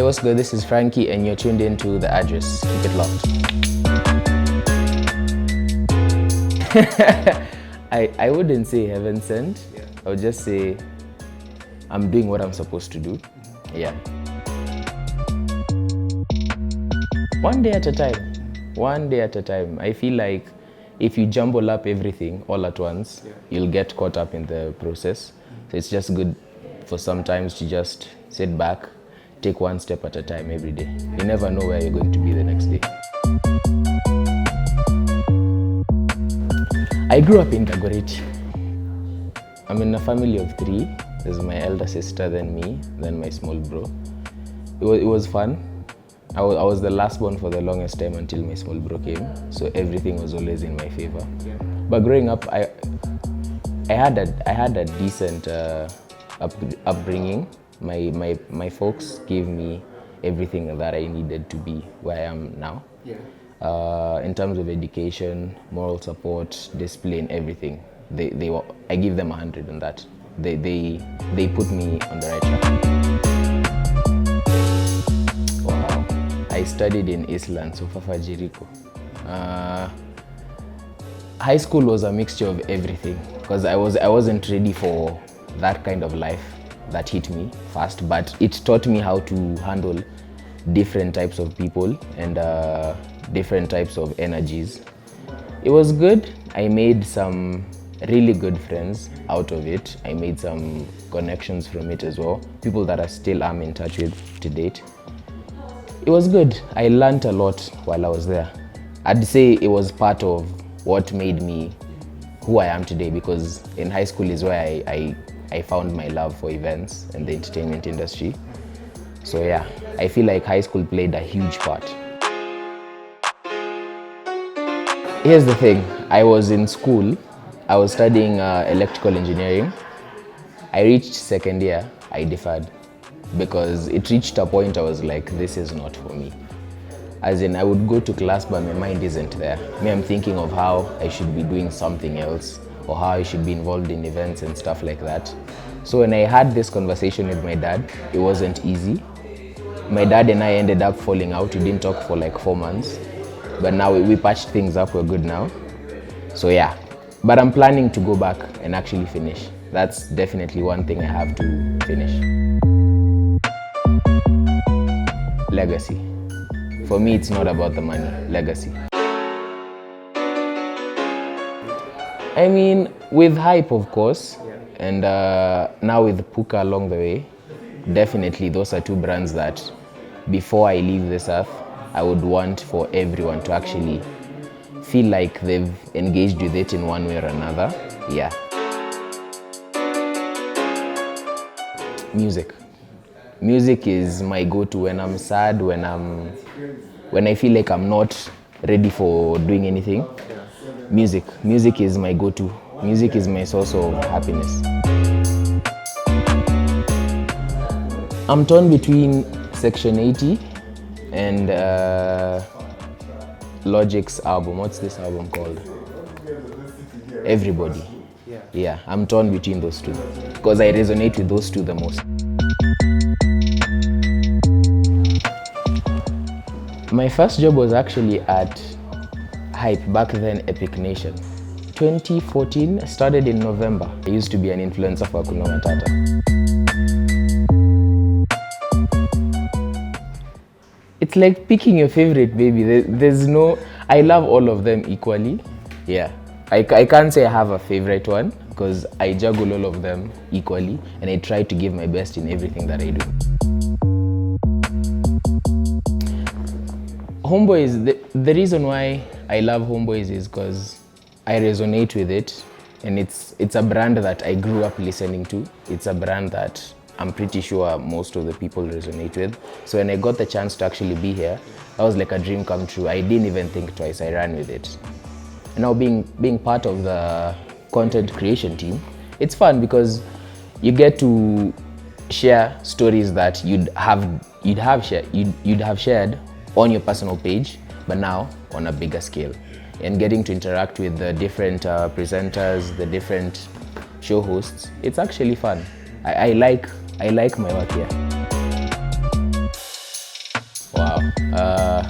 what's good? This is Frankie and you're tuned in to The Address. Keep it locked. I wouldn't say heaven sent. Yeah. I would just say I'm doing what I'm supposed to do. Yeah. One day at a time. One day at a time. I feel like if you jumble up everything all at once, you'll get caught up in the process. So it's just good for sometimes to just sit back, take one step at a time every day. You never know where you're going to be the next day. I grew up in Dagoretti. I'm in a family of 3. There's my elder sister, then me, then my small bro. It was fun. I was the last born for the longest time until my small bro came, so everything was always in my favor. But growing up, I had a decent upbringing. My folks gave me everything that I needed to be where I am now. In terms of education, moral support, discipline, everything. I give them 100 on that. They put me on the right track. Wow. I studied in Island, so Fafa Jericho. High school was a mixture of everything because I wasn't ready for that kind of life that hit me fast, but it taught me how to handle different types of people and different types of energies. It was good. I made some really good friends out of it. I made some connections from it as well, people that I still am in touch with to date. It was good. I learned a lot while I was there. I'd say it was part of what made me who I am today, because in high school is where I found my love for events and the entertainment industry. So yeah, I feel like high school played a huge part. Here's the thing, I was in school, I was studying electrical engineering. I reached second year, I deferred because it reached a point I was like, this is not for me. As in, I would go to class but my mind isn't there. I'm thinking of how I should be doing something else or how I should be involved in events and stuff like that. So when I had this conversation with my dad, it wasn't easy. My dad and I ended up falling out. We didn't talk for like 4 months. But now we patched things up, we're good now. So yeah, but I'm planning to go back and actually finish. That's definitely one thing I have to finish. Legacy. For me, it's not about the money, legacy. I mean, with hype, of course, and now with Puka along the way, definitely those are 2 brands that before I leave this earth, I would want for everyone to actually feel like they've engaged with it in one way or another. Yeah. Music. Music is my go-to when I'm sad, when I feel like I'm not ready for doing anything. Music is my go-to. Music is my source of happiness. I'm torn between Section 80 and Logic's album. What's this album called? Everybody. Yeah, I'm torn between those 2 because I resonate with those 2 the most. My first job was actually at Hype, back then Epic Nation. 2014, I started in November. I used to be an influencer for Hakuna Matata. It's like picking your favorite baby. I love all of them equally. Yeah, I can't say I have a favorite one because I juggle all of them equally and I try to give my best in everything that I do. Homeboyz, the reason why I love Homeboyz is because I resonate with it, and it's a brand that I grew up listening to. It's a brand that I'm pretty sure most of the people resonate with. So when I got the chance to actually be here, that was like a dream come true. I didn't even think twice, I ran with it. And now being part of the content creation team, it's fun because you get to share stories that you'd have shared on your personal page, but now on a bigger scale. And getting to interact with the different presenters, the different show hosts, it's actually fun. I like my work here. Wow.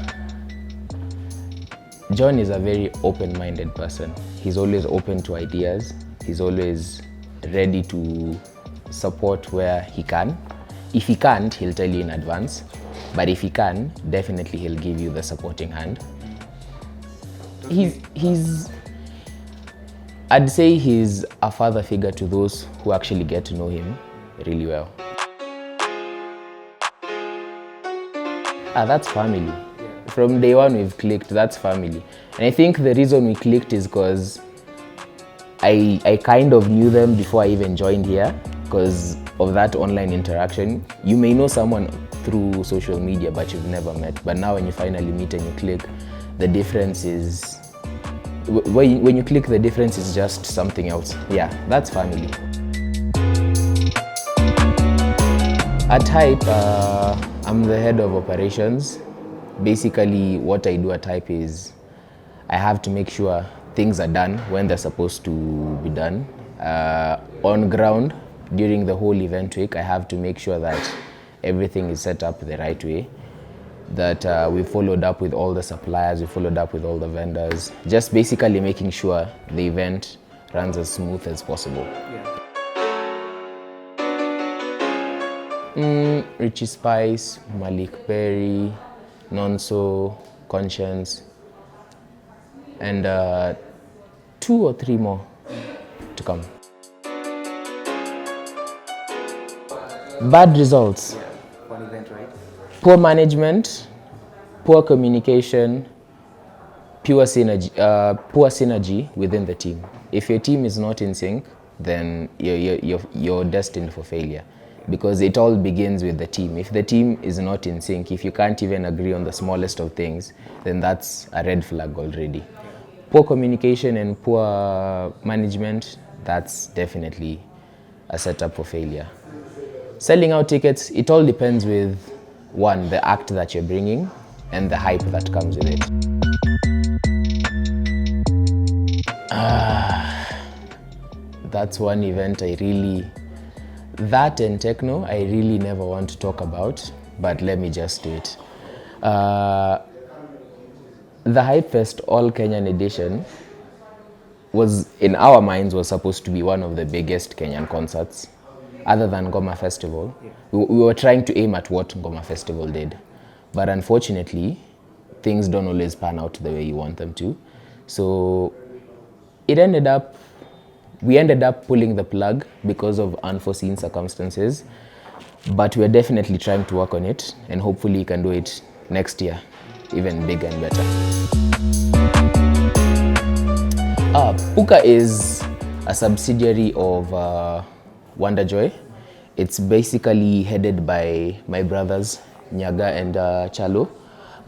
John is a very open-minded person. He's always open to ideas. He's always ready to support where he can. If he can't, he'll tell you in advance. But if he can, definitely he'll give you the supporting hand. I'd say he's a father figure to those who actually get to know him really well. That's family. From day one we've clicked, that's family. And I think the reason we clicked is because I kind of knew them before I even joined here because of that online interaction. You may know someone through social media but you've never met. But now when you finally meet and you click, the difference is, when you click, the difference is just something else. Yeah, that's family. At Hype, I'm the head of operations. Basically, what I do at Hype is I have to make sure things are done when they're supposed to be done. On ground, during the whole event week, I have to make sure that everything is set up the right way, that we followed up with all the suppliers, we followed up with all the vendors, just basically making sure the event runs as smooth as possible. Richie Spice, Malik Perry, Nonso, Conscience, and 2 or 3 more to come. Bad results. One event, right? Poor management, poor communication, poor synergy within the team. If your team is not in sync, then you're destined for failure. Because it all begins with the team. If the team is not in sync, if you can't even agree on the smallest of things, then that's a red flag already. Poor communication and poor management, that's definitely a setup for failure. Selling out tickets, it all depends with, one, the act that you're bringing and the hype that comes with it. That's one event that and techno, I really never want to talk about, but let me just do it. The Hype Fest All Kenyan edition was, in our minds, was supposed to be one of the biggest Kenyan concerts, other than Ngoma Festival. We were trying to aim at what Ngoma Festival did, but unfortunately, things don't always pan out the way you want them to. So we ended up pulling the plug because of unforeseen circumstances, but we're definitely trying to work on it, and hopefully we can do it next year, even bigger and better. Puka is a subsidiary of Wonder Joy. It's basically headed by my brothers, Nyaga and Chalo,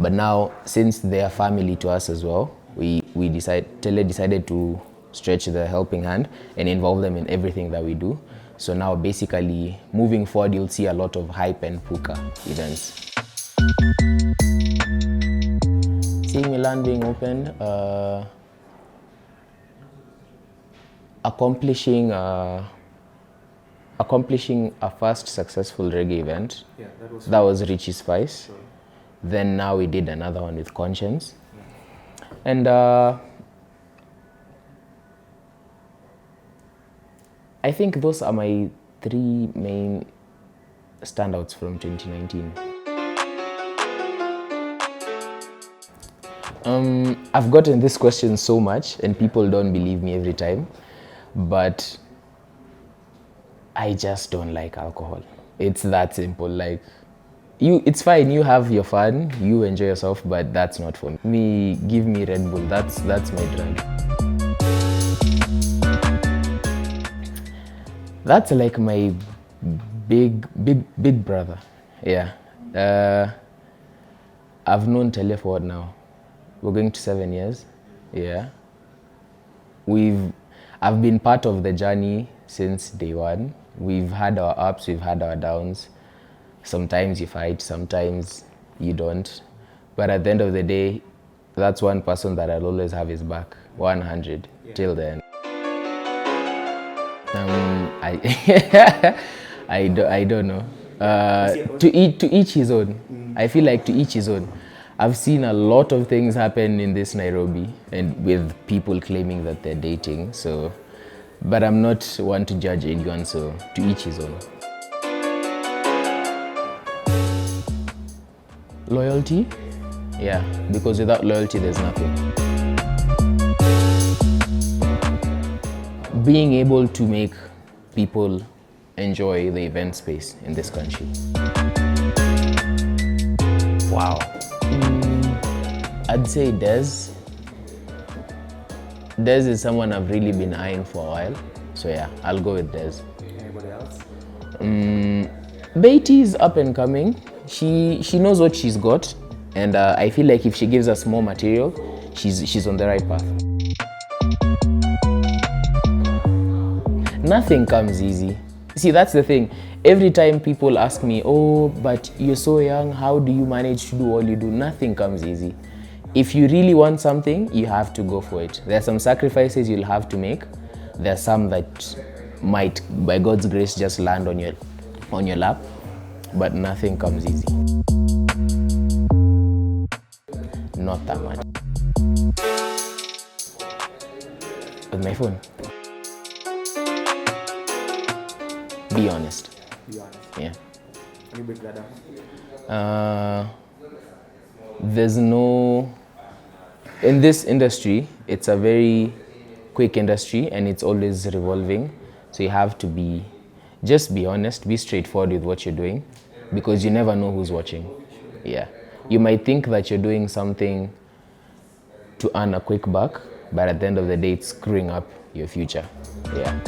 but now, since they are family to us as well, Tele decided to stretch the helping hand and involve them in everything that we do. So now basically moving forward, you'll see a lot of Hype and Puka events. Seeing Milan being opened, accomplishing a first successful reggae event. Yeah, that was Richie Spice. Sure. Then now we did another one with Conscience. And I think those are my 3 main standouts from 2019. I've gotten this question so much and people don't believe me every time, but I just don't like alcohol. It's that simple. Like, it's fine, you have your fun, you enjoy yourself, but that's not for me. Give me Red Bull, that's my drug. That's like my big brother. Yeah. I've known Tele for what now? We're going to 7 years. Yeah. I've been part of the journey since day one. We've had our ups, we've had our downs. Sometimes you fight, sometimes you don't. But at the end of the day, that's one person that I'll always have his back, 100, till the end. I don't know. To each his own. I feel like to each his own. I've seen a lot of things happen in this Nairobi and with people claiming that they're dating. So, but I'm not one to judge anyone. So to each his own. Loyalty, yeah, because without loyalty, there's nothing. Being able to make people enjoy the event space in this country. Wow. I'd say Dez. Dez is someone I've really been eyeing for a while. So yeah, I'll go with Dez. Anybody else? Beatty is up and coming. She knows what she's got, and I feel like if she gives us more material, she's on the right path. Nothing comes easy. See, that's the thing. Every time people ask me, oh, but you're so young, how do you manage to do all you do? Nothing comes easy. If you really want something, you have to go for it. There are some sacrifices you'll have to make. There are some that might, by God's grace, just land on your lap, but nothing comes easy. Not that much. With my phone. Be honest. Be honest. Yeah. Can you break that down? There's no... In this industry, it's a very quick industry and it's always revolving. So you have to just be honest, be straightforward with what you're doing, because you never know who's watching. Yeah. You might think that you're doing something to earn a quick buck, but at the end of the day, it's screwing up your future. Yeah.